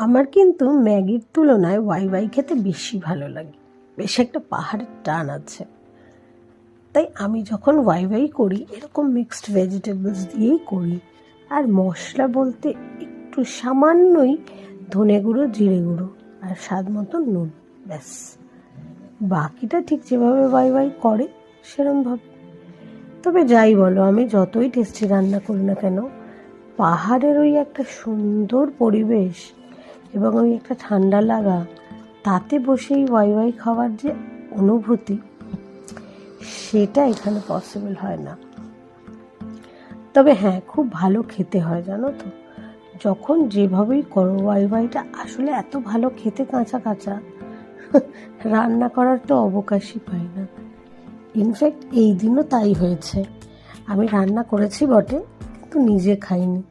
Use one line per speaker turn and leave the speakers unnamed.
আমার কিন্তু ম্যাগির তুলনায় ওয়াই ওয়াই খেতে বেশি ভালো লাগে, বেশ একটা পাহাড়ের টান আছে। তাই আমি যখন ওয়াই ওয়াই করি এরকম মিক্সড ভেজিটেবলস দিয়েই করি। আর মশলা বলতে একটু সামান্যই ধনে গুঁড়ো, জিরে গুঁড়ো আর স্বাদ মতো নুন, ব্যাস। বাকিটা ঠিক যেভাবে ওয়াই ওয়াই করে সেরমভাবে। তবে যাই বলো, আমি যতই টেস্টি রান্না করি না কেন, পাহাড়ের ওই একটা সুন্দর পরিবেশ এবং ওই একটা ঠান্ডা লাগা, তাতে বসেই ওয়াই ওয়াই খাওয়ার যে অনুভূতি, সেটা এখানে পসিবল হয় না। তবে হ্যাঁ, খুব ভালো খেতে হয় জানো তো। যখন যেভাবেই করো ওয়াই ওয়াইটা আসলে এত ভালো খেতে, কাঁচা কাঁচা, রান্না করার তো অবকাশই পাই না। ইনফ্যাক্ট এই দিনও তাই হয়েছে। আমি রান্না করেছি বটে, কিন্তু নিজে খাইনি।